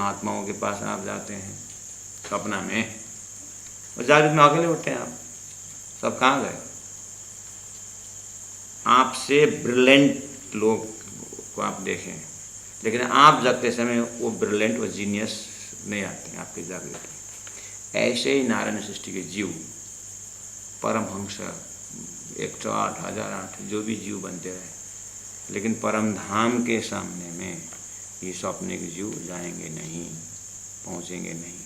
महात्माओं के पास आप जाते हैं सपना में, और जागृत में अकेले उठते हैं आप, सब कहाँ गए? आपसे ब्रिलियंट लोग को आप देखें, लेकिन आप जगते समय वो ब्रिलियंट, वो जीनियस नहीं आते हैं आपके जागृत में। ऐसे ही नारायण सृष्टि के जीव, परमहंस 108, 1008 जो भी जीव बनते रहे, लेकिन परम धाम के सामने में ये स्वप्निक जीव जाएंगे नहीं, पहुँचेंगे नहीं।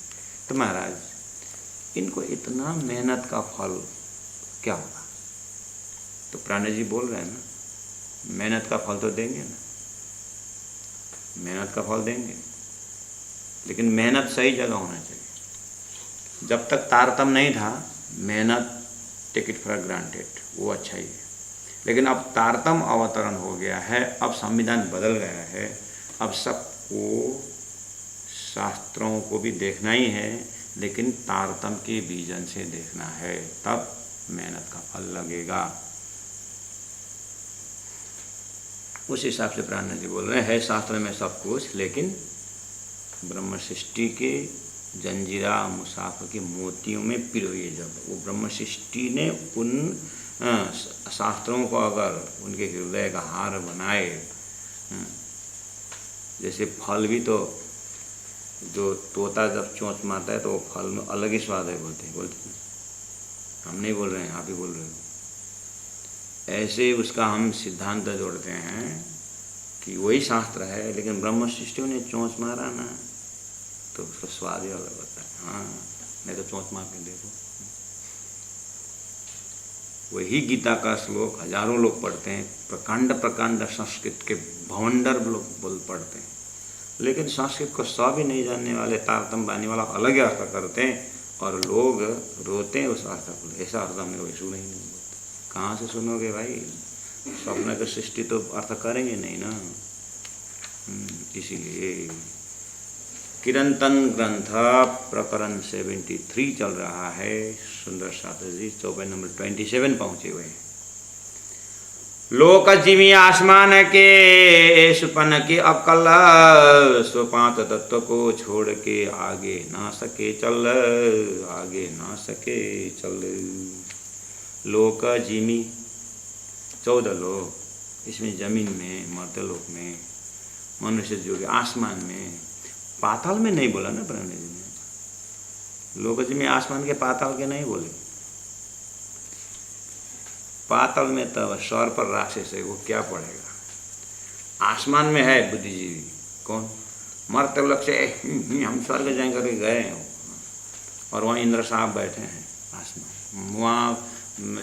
तो महाराज इनको इतना मेहनत का फल क्या होगा? तो प्राणी जी बोल रहे हैं ना, मेहनत का फल तो देंगे ना, मेहनत का फल देंगे, लेकिन मेहनत सही जगह होना चाहिए। जब तक तारतम नहीं था, मेहनत टेक इट फॉर ग्रांटेड, वो अच्छा ही है। लेकिन अब तारतम अवतरण हो गया है, अब संविधान बदल गया है, अब सबको शास्त्रों को भी देखना ही है, लेकिन तारतम के विजन से देखना है, तब मेहनत का फल लगेगा। उस हिसाब से प्राण जी बोल रहे हैं, है शास्त्र में सब कुछ, लेकिन ब्रह्म सृष्टि के जंजीरा मुसाफिर के मोतियों में पिरोइए। जब वो ब्रह्म सृष्टि ने उन शास्त्रों को अगर उनके हृदय का हार बनाए, जैसे फल भी तो जो तोता जब चोंच मारता है तो वो फल में अलग ही स्वाद है, बोलते हैं हम नहीं बोल रहे हैं, आप ही बोल रहे हो। ऐसे उसका हम सिद्धांत जोड़ते हैं कि वही शास्त्र है, लेकिन ब्रह्म सृष्टि ने चोंच मारा ना, तो उसका स्वाद ही अलग होता है। हाँ, नहीं तो चोंच मार के देखो। वही गीता का श्लोक हजारों लोग पढ़ते हैं, प्रकांड प्रकांड संस्कृत के भवंडर लोग बोल पढ़ते हैं, लेकिन संस्कृत को सब ही नहीं जानने वाले तारतम बानी वाला अलग ही अर्थ करते हैं, और लोग रोते हैं उस अर्थ को। ऐसा अर्थ हमने कोई सुना ही नहीं। कहाँ से सुनोगे भाई? स्वप्न की सृष्टि तो अर्थ करेंगे नहीं ना। इसीलिए किरंतन ग्रंथ प्रकरण 73 चल रहा है। सुंदर शास्त्री जी चौपाई नंबर 27 पहुँचे हुए हैं। लोक जिमी आसमान के सुपन की अकल, स्वपात तत्व को छोड़ के आगे ना सके चल, आगे ना सके चल। लोक जिमी 14 लोक, इसमें जमीन में, मर्त्यलोक में, मनुष्य जो कि आसमान में, पाताल में नहीं बोला ना प्राणी जी ने। लोक जिमी आसमान के, पाताल के नहीं बोले। पाताल में तब स्वर पर राक्षस है, वो क्या पढ़ेगा? आसमान में है बुद्धिजीवी कौन? मर्त्यलोक से हम स्वर्ग जाएंगे करके गए हैं, और वहाँ इंद्र साहब बैठे हैं आसमान, वहाँ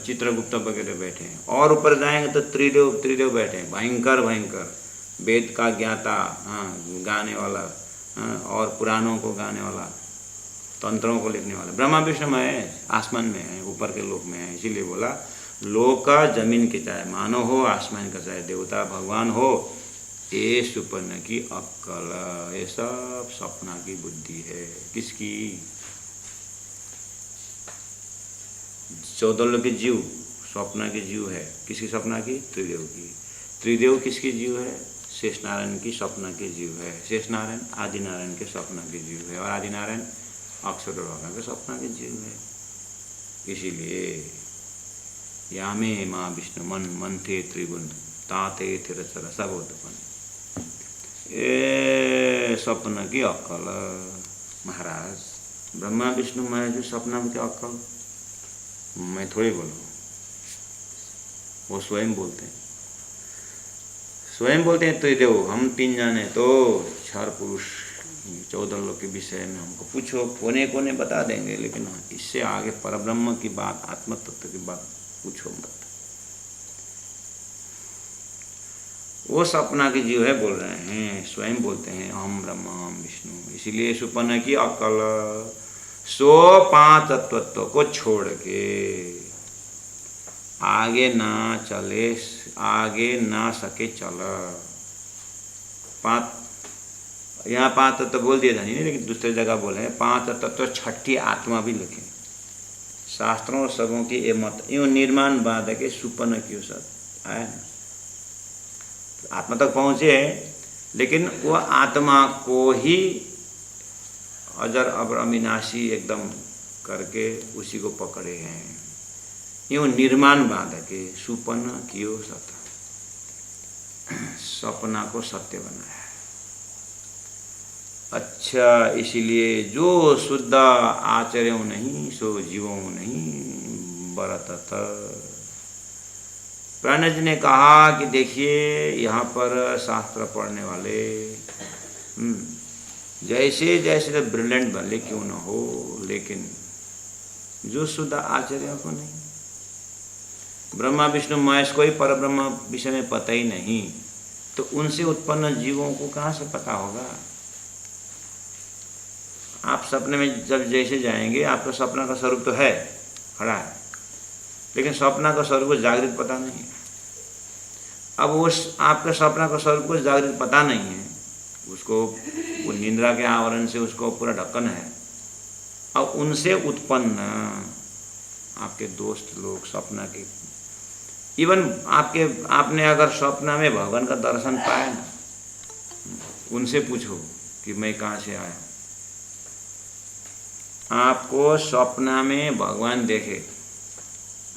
चित्रगुप्त वगैरह बैठे हैं, और ऊपर जाएंगे तो त्रिदेव बैठे हैं, भयंकर भयंकर, वेद का ज्ञाता, गाने वाला, और पुराणों को गाने वाला, तंत्रों को लिखने वाला। ब्रह्मा विष्णु में आसमान में है, ऊपर के लोक में है। इसीलिए बोला लोक का जमीन के, चाहे मानव हो, आसमान का चाहे देवता भगवान हो, ये सुपन्न की अक्कल, ये सब सपना की बुद्धि है। किसकी? 14 लोग के जीव स्वप्न के जीव है। किसकी स्वप्न की? त्रिदेव की। त्रिदेव किसके जीव है? शेष नारायण की स्वप्न के जीव है। शेष नारायण आदि नारायण के स्वप्न के जीव है, और आदि नारायण अक्षर भगवान के स्वप्न के जीव है। इसीलिए यामे माँ विष्णु मन मन थे त्रिगुण ताते थिरचर सब उत्पन्न, ये स्वप्न की अक्कल। महाराज ब्रह्मा विष्णु मैं जो स्वप्न की अक्कल मैं थोड़ी बोलूँ, वो स्वयं बोलते हैं, स्वयं बोलते हैं। त्रिदेव हम 3 जाने तो 4 पुरुष 14 लोग के विषय में हमको पूछो, कोने कोने बता देंगे, लेकिन इससे आगे परब्रह्म की बात, आत्म तत्व की बात पूछो मत। वो सपना के जीव है बोल रहे हैं, स्वयं बोलते हैं हम ब्रह्मा हम विष्णु। इसीलिए सुपन्न की अकल, सो 5 तत्वों को छोड़ के आगे ना चले, आगे ना सके चल। 5 यहाँ 5 तत्व बोल दिया था नहीं, लेकिन दूसरी जगह बोले 5 तत्व छठी आत्मा भी लिखे। शास्त्रों और सबों की ये मत यूँ निर्माणवाद है कि सुपन्न क्यों सब आया ना, आत्मा तक पहुँचे, लेकिन वो आत्मा को ही अजर अबर अविनाशी एकदम करके उसी को पकड़े हैं। यूँ निर्माण बांधके सुपन कियो सत, सपना को सत्य बनाया। अच्छा, इसलिए जो शुद्ध आचर्यों नहीं सो जीवों नहीं बरतत। प्राणज ने कहा कि देखिए यहाँ पर शास्त्र पढ़ने वाले जैसे जैसे तो ब्रिलियंट भले क्यों न हो, लेकिन जो शुद्ध आचार्यों को नहीं, ब्रह्मा विष्णु महेश को ही पर ब्रह्म विषय में पता ही नहीं, तो उनसे उत्पन्न जीवों को कहाँ से पता होगा। आप सपने में जब जैसे जाएंगे, आपका सपना का स्वरूप तो है, खड़ा है, लेकिन सपना का स्वरूप को जागृत पता नहीं है। अब उस आपका सपना का स्वरूप को जागृत पता नहीं है, उसको वो निंद्रा के आवरण से उसको पूरा ढक्कन है। अब उनसे उत्पन्न आपके दोस्त लोग सपना के, इवन आपने अगर सपना में भगवान का दर्शन पाया ना, उनसे पूछो कि मैं कहाँ से आया हूँ। आपको सपना में भगवान देखे,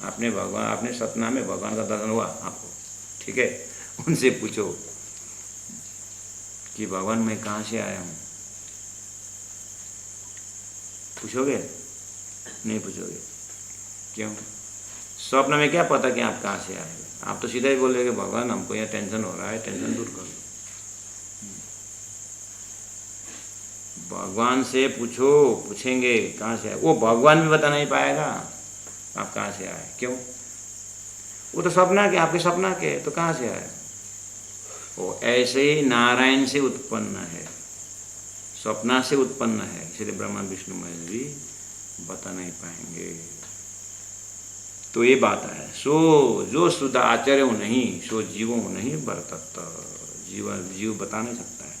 आपने सपना में भगवान का दर्शन हुआ आपको, ठीक है, उनसे पूछो कि भगवान मैं कहाँ से आया हूँ। पूछोगे? नहीं पूछोगे। क्यों? स्वप्न में क्या पता कि आप कहाँ से आए। आप तो सीधा ही बोल रहे कि भगवान हमको यहाँ टेंशन हो रहा है, टेंशन दूर करो। भगवान से पूछेंगे कहाँ से आए, वो भगवान भी बता नहीं पाएगा आप कहाँ से आए। क्यों? वो तो सपना के, आपके सपना के, तो कहाँ से आए। वो ऐसे ही नारायण से उत्पन्न है, सपना से उत्पन्न है, इसलिए ब्रह्मा विष्णु महेश भी बता नहीं पाएंगे। तो ये बात है। सो जो शुद्ध आचार्यों नहीं सो जीवों नहीं बरतत। जीव बता नहीं सकता है।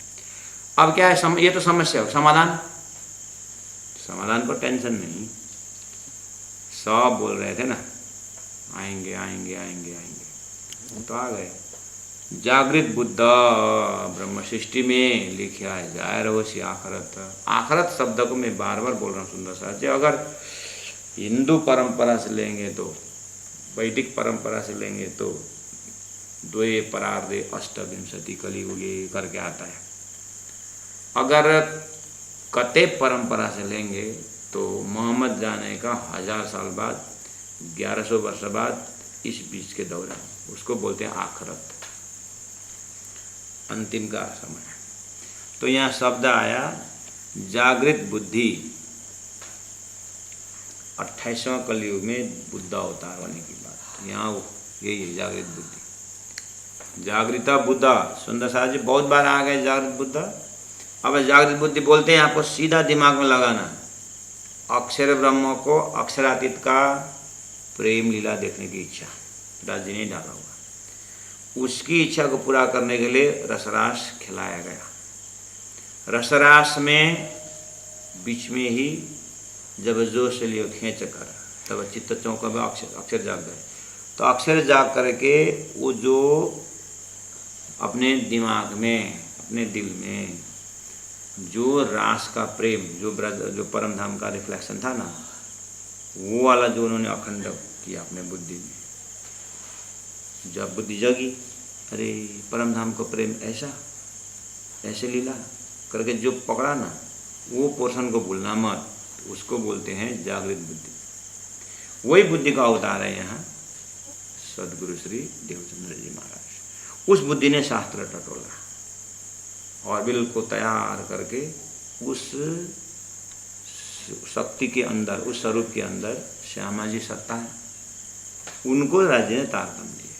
अब क्या है, ये तो समस्या हो, समाधान पर टेंशन नहीं। सब बोल रहे थे ना आएंगे आएंगे आएंगे आएंगे, तो आ गए। जागृत बुद्ध ब्रह्म सृष्टि में लिखा है जाए रहो सी आखरत। आखरत शब्द को मैं बार बार बोल रहा हूँ सुंदर साहब। अगर हिंदू परंपरा से लेंगे तो, वैदिक परंपरा से लेंगे तो द्वे परार्धे अष्टविंशति कलियुगे करके आता है। अगर कते परंपरा से लेंगे तो मोहम्मद जाने का 1000 साल बाद, 1100 वर्ष बाद इस बीच के दौरान, उसको बोलते हैं आखरत, अंतिम का समय। तो यहाँ शब्द आया जागृत बुद्धि। 28वां कलयुग में बुद्ध अवतार होने की बात, यहाँ यही है जागृत बुद्धि। जागृता बुद्ध, सुंदर साहब जी बहुत बार आ गए जागृत बुद्ध। अब जागृत बुद्धि बोलते हैं, आपको सीधा दिमाग में लगाना, अक्षर ब्रह्म को अक्षरातीत का प्रेम लीला देखने की इच्छा दास जी ने डाला हुआ। उसकी इच्छा को पूरा करने के लिए रसरास खिलाया गया। रसरास में बीच में ही जब जोश से लियो खींच कर, तब चित्त चौका में अक्षर जाग गए। तो अक्षर जाग करके वो जो अपने दिमाग में, अपने दिल में जो रास का प्रेम, जो परम धाम का रिफ्लेक्शन था ना, वो वाला जो उन्होंने अखंड किया अपने बुद्धि में। जब बुद्धि जगी, अरे परम धाम को प्रेम ऐसे लीला करके जो पकड़ा ना, वो पोर्शन को भूलना मत, उसको बोलते हैं जागृत बुद्धि। वही बुद्धि का अवतार है यहाँ सदगुरु श्री देवचंद्र जी महाराज। उस बुद्धि ने शास्त्र टटोला और बिल्कुल तैयार करके उस शक्ति के अंदर, उस स्वरूप के अंदर श्यामा जी सत्ता है, उनको राज्य ने तारतम्य दिए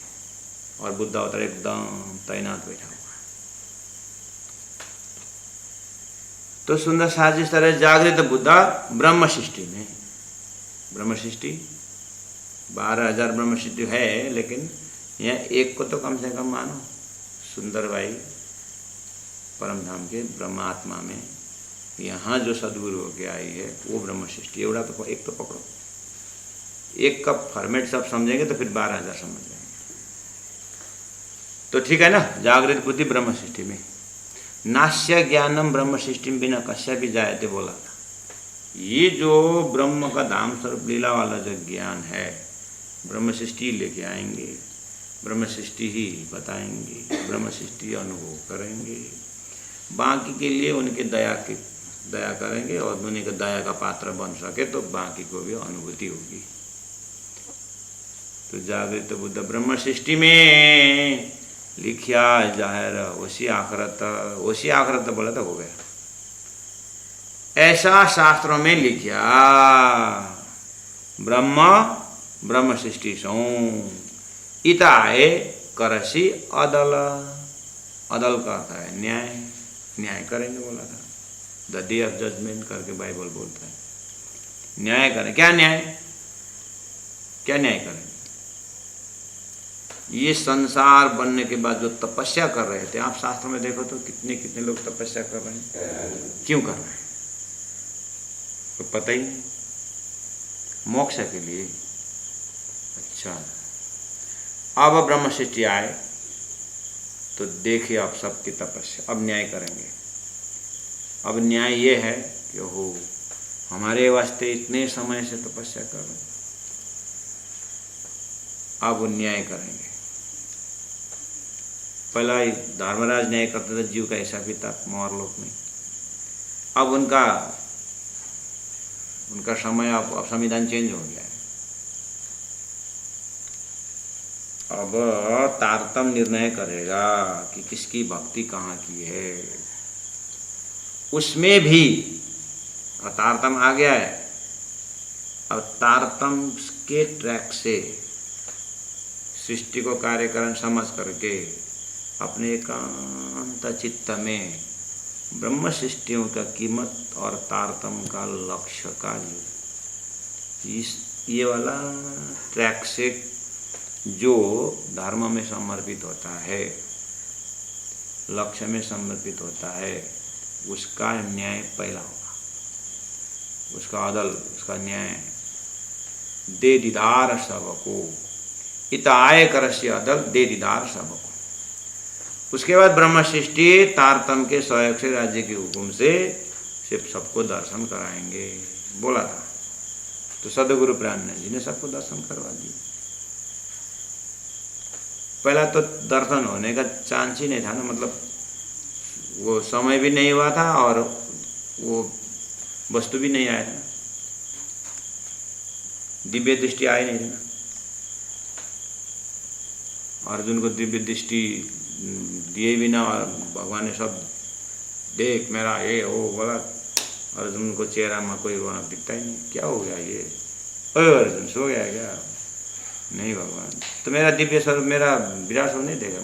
और बुद्ध अवतार एकदम तैनात बैठा हुआ। तो सुंदर साहब जिस तरह जागृत बुद्ध ब्रह्म सृष्टि में, ब्रह्म सृष्टि 12,000 ब्रह्म सृष्टि है, लेकिन यहाँ एक को तो कम से कम मानो, सुंदर भाई परम धाम के ब्रह्मात्मा में यहाँ जो सदगुरु होके आई है वो ब्रह्म सृष्टि। एवढा तो एक तो पकड़ो, एक का फॉर्मेट सब समझेंगे तो फिर 12,000 समझ जाएंगे। तो ठीक है ना, जागृत बुद्धि ब्रह्म सृष्टि में। नास्य ज्ञानम ब्रह्म सृष्टि बिना कश्य भी जायते बोला था। ये जो ब्रह्म का धाम स्वरूप लीला वाला जो ज्ञान है, ब्रह्म सृष्टि लेके आएंगे, ब्रह्म सृष्टि ही बताएंगे, ब्रह्म सृष्टि अनुभव करेंगे, बाकी के लिए उनके दया करेंगे और उन्हीं का दया का पात्र बन सके तो बाकी को भी अनुभूति होगी। तो जागृत बुद्ध ब्रह्म सृष्टि में लिखिया जाहिर ओसी आखरत बोला तो हो गया, ऐसा शास्त्रों में लिखिया ब्रह्म सृष्टि सौ इताए करसी अदल, अदल का अर्थ है न्याय करेंगे बोला था, द डे ऑफ जजमेंट करके बाइबल बोलता है। न्याय करें, क्या न्याय करेंगे? ये संसार बनने के बाद जो तपस्या कर रहे थे, आप शास्त्र में देखो तो कितने लोग तपस्या कर रहे हैं, क्यों कर रहे हैं तो पता ही नहीं, मोक्ष के लिए। अच्छा, अब ब्रह्म सृष्टि आए तो देखिए आप सबकी तपस्या, अब न्याय करेंगे। अब न्याय ये है कि हो हमारे वास्ते इतने समय से तपस्या कर रहे हैं, अब वो न्याय करेंगे। पहला ही धर्मराज न्याय करते थे, जीव का ऐसा भी था मोहरलोक में। अब उनका समय, अब संविधान चेंज हो गया है। अब तारतम निर्णय करेगा कि किसकी भक्ति कहाँ की है, उसमें भी तारतम आ गया है। अब तारतम के ट्रैक से सृष्टि को कार्यकरण समझ करके अपने एकांत चित्त में ब्रह्म सृष्टियों का कीमत और तारतम का लक्ष्य का ये वाला ट्रैक से जो धर्म में समर्पित होता है, लक्ष्य में समर्पित होता है, उसका न्याय पहला होगा, उसका अदल, उसका न्याय। दे दीदार सबको, इत आय करस्य अदल दे दीदार सबको। उसके बाद ब्रह्म सृष्टि तारतम के सहयोग से राज्य के हुक्म से सिर्फ सबको दर्शन कराएंगे बोला था। तो सदगुरु प्राज्ञ जी ने सबको दर्शन करवा दिए। पहला तो दर्शन होने का चांस ही नहीं था ना, मतलब वो समय भी नहीं हुआ था और वो वस्तु भी नहीं आया था, दिव्य दृष्टि आई नहीं थी ना। अर्जुन को दिव्य दृष्टि दिए बिना भगवान ने सब देख मेरा ये हो बोला, अर्जुन को चेहरा में कोई रौनक दिखता ही नहीं। क्या हो गया ये, ओए अर्जुन सो गया क्या? नहीं भगवान, तो मेरा दिव्य स्वरूप, मेरा विराट हो नहीं देगा।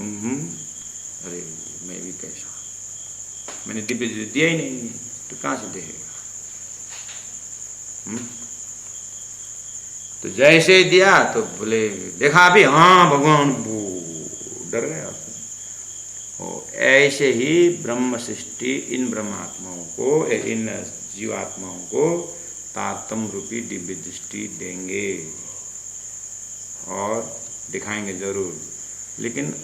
अरे मैं भी कैसा, मैंने दिव्य दिया ही नहीं, तो कहाँ से देखेगा? तो जैसे दिया तो बोले देखा भी, हाँ भगवान, वो डर गया। ऐसे ही ब्रह्म सृष्टि इन ब्रह्मात्माओं को, इन जीवात्माओं को तारतम रूपी दिव्य दृष्टि देंगे और दिखाएंगे जरूर। लेकिन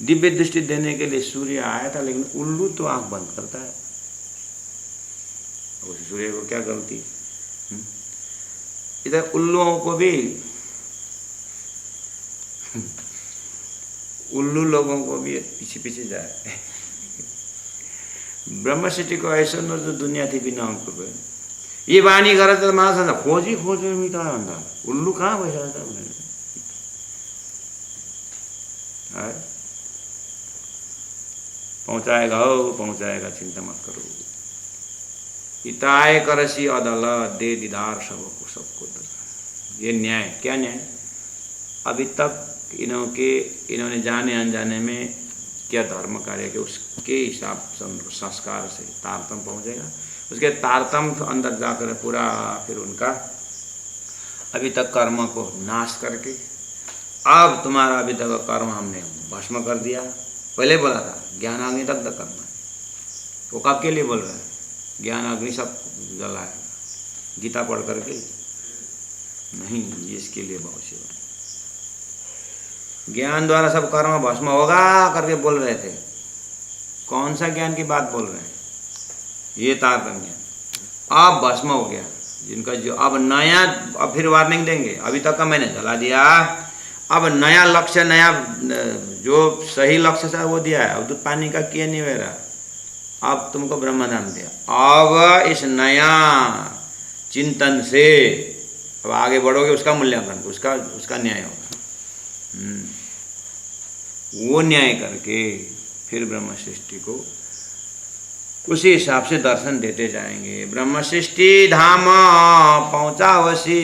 दिव्य दृष्टि देने के लिए सूर्य आया था, लेकिन उल्लू तो आंख बंद करता है। उस सूर्य को क्या गलती? इधर उल्लुओं को भी, उल्लू लोगों को भी पीछे पीछे जाए। ब्रह्म सृष्टि को ऐसा न जो दुनिया थी बिना अंकुर पे, ये वाणी करे तो माँ खोजी मिटा अंधा उल्लू कहाँ बैठा था मैंने। पहुंचाएगा हो पहुंचाएगा, चिंता मत करो। इताए करसी अदल दे दीदार सबको ये न्याय। क्या न्याय? अभी तक इन्होंने जाने अनजाने में क्या धर्म कार्य के उसके हिसाब संस्कार से तारतम पहुंचेगा। उसके तारतम अंदर जाकर पूरा फिर उनका अभी तक कर्म को नाश करके, अब तुम्हारा अभी तक कर्म हमने भस्म कर दिया। पहले बोला था ज्ञानाग्नि तक करना, वो कब के लिए बोल रहा है? ज्ञानाग्नि सब जलाएगा, गीता पढ़ करके नहीं, इसके लिए भविष्य ज्ञान द्वारा सब कर्म भस्म होगा करके बोल रहे थे। कौन सा ज्ञान की बात बोल रहे हैं? ये तारतम्य ज्ञान। अब भस्म हो गया जिनका जो अब नया, अब फिर वार्निंग देंगे, अभी तक का मैंने जला दिया, अब नया लक्ष्य, नया जो सही लक्ष्य था वो दिया है, अब दूध पानी का किए नहीं हो रहा, अब तुमको ब्रह्मधाम दिया, अब इस नया चिंतन से अब आगे बढ़ोगे, उसका मूल्यांकन, उसका न्याय होगा। वो न्याय करके फिर ब्रह्म सृष्टि को उसी हिसाब से दर्शन देते जाएंगे। ब्रह्म सृष्टि धाम पहुँचावसी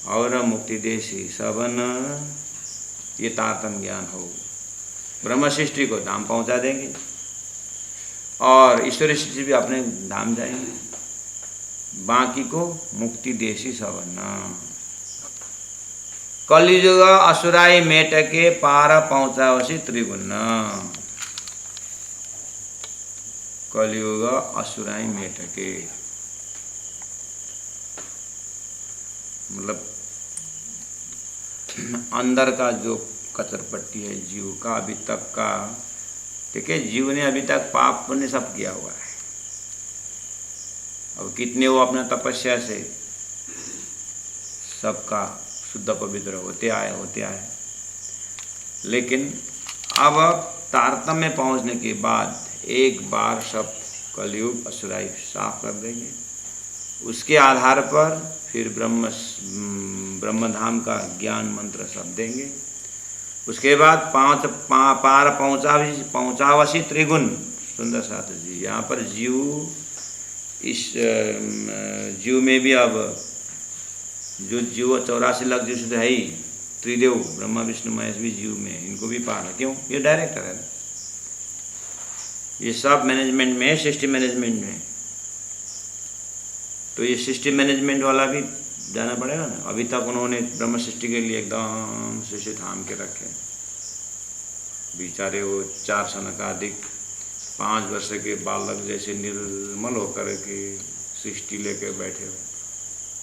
और मुक्ति देसी सबन, ये तारतम ज्ञान हो। ब्रह्म सृष्टि को धाम पहुँचा देंगे और ईश्वरी सृष्टि भी अपने धाम जाएंगे, बाकी को मुक्ति देसी सबन। कलियुग असुराई मेटके पार पहुँचावसी त्रिगुण। कलियुग असुराई मेटके मतलब अंदर का जो कचरपट्टी है जीव का अभी तक का, ठीक है, जीव ने अभी तक पाप पुण्य सब किया हुआ है। अब कितने वो अपना तपस्या से सबका शुद्ध पवित्र होते आए, लेकिन अब तारतम्य में पहुंचने के बाद एक बार सब कलयुग असुराई साफ कर देंगे। उसके आधार पर फिर ब्रह्मधाम का ज्ञान मंत्र सब देंगे। उसके बाद पार पहुँचावसी त्रिगुण। सुंदर शास्त्र जी, यहाँ पर जीव, इस जीव में भी अब जो जीव 84 लाख जीव शुद्ध है ही, त्रिदेव ब्रह्मा विष्णु महेश भी जीव में, इनको भी पार है। क्यों? ये डायरेक्टर है, ये सब मैनेजमेंट में है, सृष्टि मैनेजमेंट में। तो ये सृष्टि मैनेजमेंट वाला भी जाना पड़ेगा ना। अभी तक उन्होंने ब्रह्म सृष्टि के लिए एकदम सृष्टि थाम के रखे, बेचारे वो 4 सनकादिक 5 वर्ष के बालक जैसे निर्मल होकर के सृष्टि लेके बैठे हो।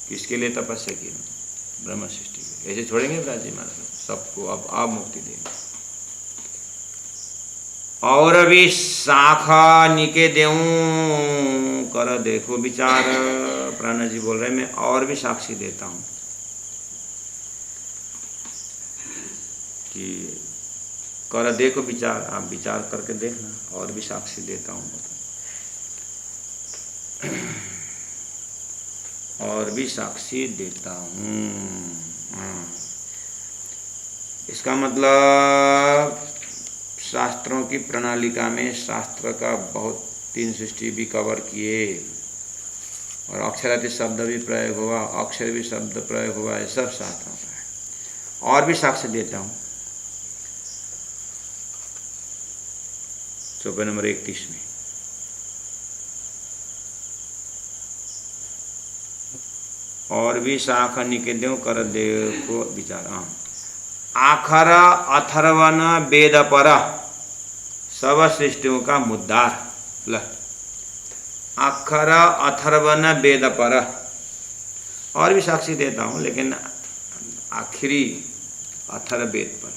किसके लिए तपस्या की? ब्रह्म सृष्टि के। ऐसे छोड़ेंगे ब्राजी महाराज सबको? अब आप मुक्ति देंगे। और भी शाखा निके देऊं कर देखो विचार। प्राणा जी बोल रहे मैं और भी साक्षी देता हूं कि कर देखो विचार, आप विचार करके देखना, और भी साक्षी देता हूं, और भी साक्षी देता हूं। इसका मतलब शास्त्रों की प्रणालिका में शास्त्र का बहुत 3 सृष्टि भी कवर किए, और अक्षरादि शब्द भी प्रयोग हुआ, अक्षर भी शब्द प्रयोग हुआ, ये सब शास्त्रों का है। और भी साक्ष्य देता हूँ। चौपाई नंबर 31 में और भी शाखा निकेद्यों कर देखो विचार। आखर अथर्वण वेद पर सब सृष्टियों का मुद्दार। अक्षर अथर्वण वेद पर और भी साक्षी देता हूँ, लेकिन आखिरी अथर्ववेद पर।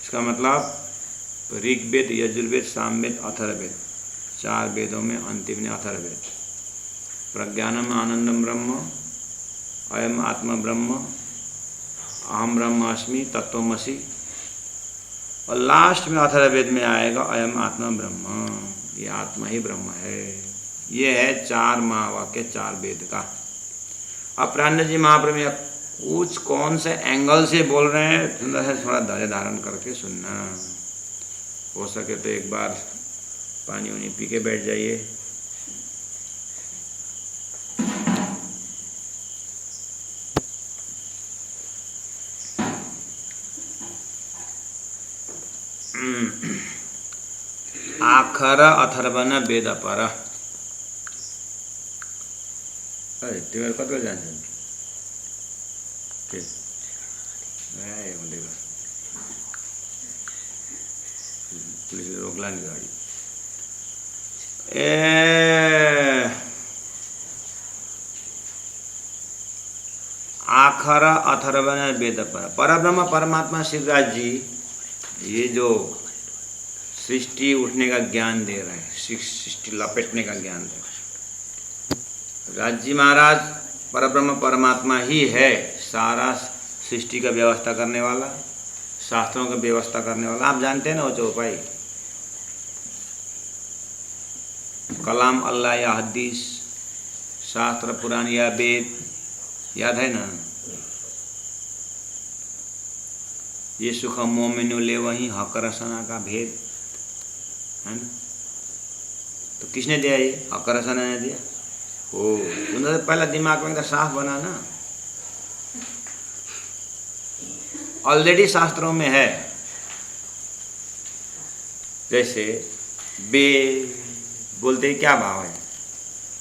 इसका मतलब ऋग्वेद, यजुर्वेद, सामवेद, अथर्ववेद, 4 वेदों में अंतिम ने अथर्ववेद। प्रज्ञानम आनंदम ब्रह्म, अयम आत्मा ब्रह्म, अहम ब्रह्मास्मि, तत्वमसि, और लास्ट में अथर्ववेद में आएगा अयम आत्मा ब्रह्म, ये आत्मा ही ब्रह्म है। ये है 4 महावाक्य 4 वेद का। अब प्राण जी महाप्रभु कुछ कौन से एंगल से बोल रहे हैं, थोड़ा धैर्य धारण करके सुनना। हो सके तो एक बार पानी वानी पी के बैठ जाइए। आखर अथर्वण वेद पर। अरे तिमीहरू कति बजी जान्छन्? पुलिसले रोक्ला नि गाडी। आखर अथर्वण वेद पर। परब्रह्म परमात्मा शिवराज जी ये जो सृष्टि उठने का ज्ञान दे रहे हैं, सृष्टि लपेटने का ज्ञान दे रहे हैं, राज्य महाराज परब्रह्म परमात्मा ही है, सारा सृष्टि का व्यवस्था करने वाला, शास्त्रों का व्यवस्था करने वाला। आप जानते हैं ना वो चौपाई, कलाम अल्लाह या हदीस, शास्त्र पुराण या वेद, याद है ना? ये सुख मोमिनु ले वही हक रसना का भेद है ना। तो किसने दिया ये? हक रसना ने दिया। ओ उन्होंने पहला दिमाग में साफ बना ना, ऑलरेडी शास्त्रों में है। जैसे बे बोलते ही क्या भाव है,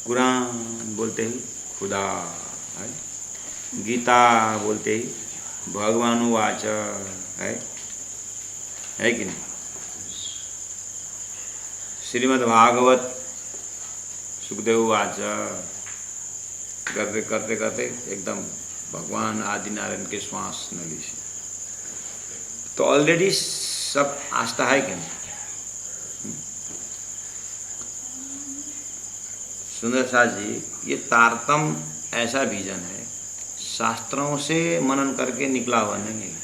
कुरान बोलते ही खुदा है, गीता बोलते ही भगवानुवाच है कि नहीं? श्रीमद् भागवत सुखदेव वाच करते करते करते एकदम भगवान आदिनारायण के श्वास नली से, तो ऑलरेडी सब आस्था है कि नहीं? सुंदर साथ जी, ये तारतम ऐसा विजन है, शास्त्रों से मनन करके निकला हुआ नहीं है,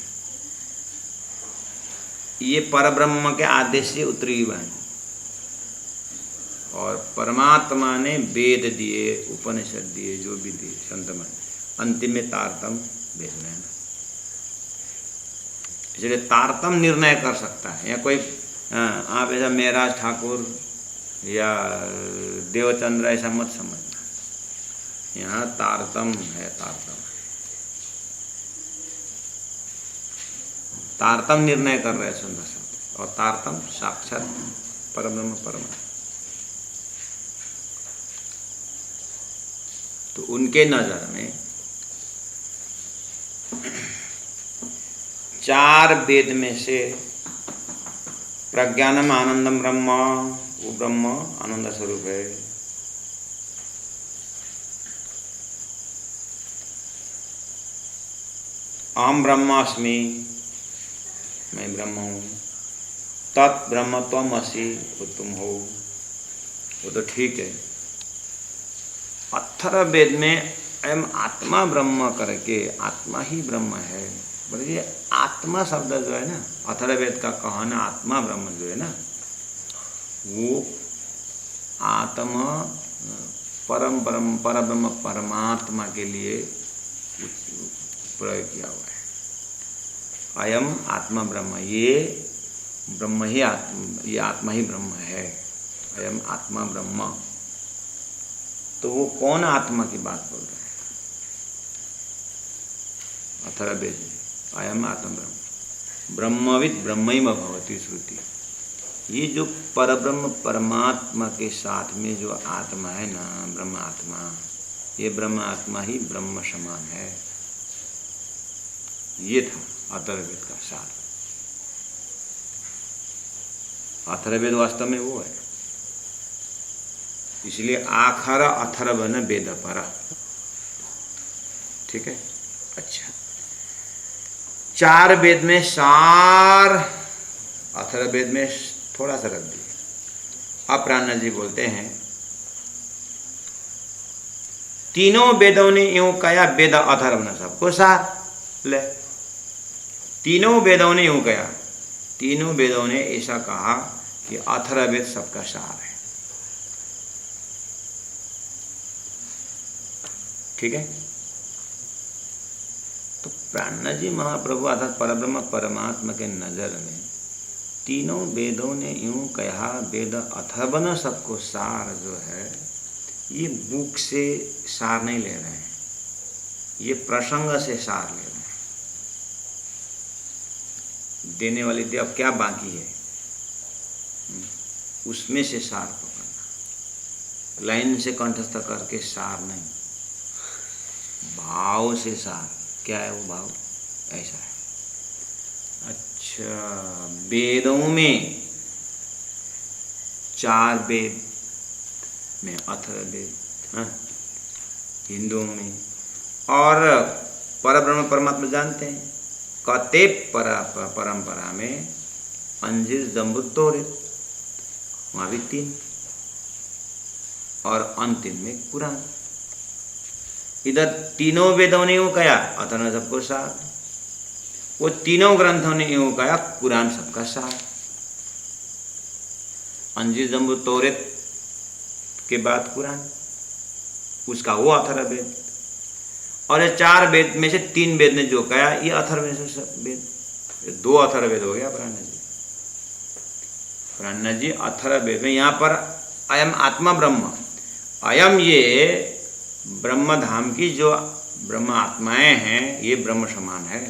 ये परब्रह्म के आदेश से उतरी हुआ है। और परमात्मा ने वेद दिए, उपनिषद दिए, जो भी दिए संत मन, अंतिम में तारतम वेद में है। इसलिए तारतम निर्णय कर सकता है, या कोई आप ऐसा मेहराज ठाकुर या देवचंद्र ऐसा मत समझना, यहाँ तारतम है। तारतम निर्णय कर रहे हैं सुंदर साथ, और तारतम साक्षात परब्रह्म परमात्मा। तो उनके नजर में 4 वेद में से प्रज्ञानम आनंदम ब्रह्म, वो ब्रह्म आनंद स्वरूप है। अहम ब्रह्मास्मि, मैं ब्रह्म हूँ। तत् ब्रह्म त्वम असि, वो तुम हो। वो तो ठीक है। अथर्ववेद में एम आत्मा ब्रह्म करके, आत्मा ही ब्रह्म है। बोलिए आत्मा शब्द जो है ना, अथर्ववेद का कहना आत्मा ब्रह्म जो है ना, वो आत्मा परम ब्रह्म परमात्मा के लिए प्रयोग किया हुआ है। अयम आत्मा ब्रह्म, ये ब्रह्म ही आत्मा, ये आत्मा ही ब्रह्म है। अयम आत्मा ब्रह्म, तो वो कौन आत्मा की बात बोल रहे हैं? अथर्ववेद में अयम आत्मा ब्रह्म, ब्रह्मविद ब्रह्मैव भवति श्रुति। ये जो परब्रह्म परमात्मा के साथ में जो आत्मा है ना, ब्रह्म आत्मा, ये ब्रह्म आत्मा ही ब्रह्म समान है। ये था अथर्ववेद का सार। अथर्ववेद वास्तव में वो है, इसलिए आखर अथर्वन वेद पर। ठीक है, अच्छा। 4 वेद में सार, अथर्ववेद में थोड़ा सा रख दिए। अब प्राण जी बोलते हैं, तीनों वेदों ने यूं कहा, वेद अथर्वन सबको सार ले। तीनों वेदों ने यूं कहा, तीनों वेदों ने ऐसा कहा कि अथर्ववेद सबका सार है। ठीक है, तो प्राण जी महाप्रभु अर्थात परब्रह्म परमात्मा के नजर में तीनों वेदों ने यूं कहा, वेद अथर्वन सबको सार जो है, ये बुक से सार नहीं ले रहे हैं, ये प्रसंग से सार ले रहे हैं। देने वाली दे, अब क्या बाकी है उसमें से सार पकड़ना, लाइन से कंठस्थ करके सार नहीं, भाव से सार। क्या है वो भाव? ऐसा है। अच्छा, वेदों में 4 वेद में अथर्ववेद, हिंदुओं में, और परब्रह्म परमात्मा जानते हैं, कते परंपरा में अंजिर जम्बुत्तोरित, वहाँ भी 3, और अंतिम में कुरान। इधर तीनों वेदों ने यूँ कहा, अथर्ववेद सबको सार। वो तीनों ग्रंथों ने यूँ कहा, कुरान सबका सार। अंजीर जम्बूर तौरेत के बाद कुरान, उसका वो अथर्ववेद। और ये 4 वेद में से 3 वेद ने जो कहा, ये अथर्ववेद से वेद, 2 अथर्ववेद हो गया पुराना जी। पुराना जी अथर्ववेद में यहाँ पर अयम आत्मा ब्रह्म, अयम ये ब्रह्म धाम की जो ब्रह्म आत्माएं हैं, ये ब्रह्म समान है।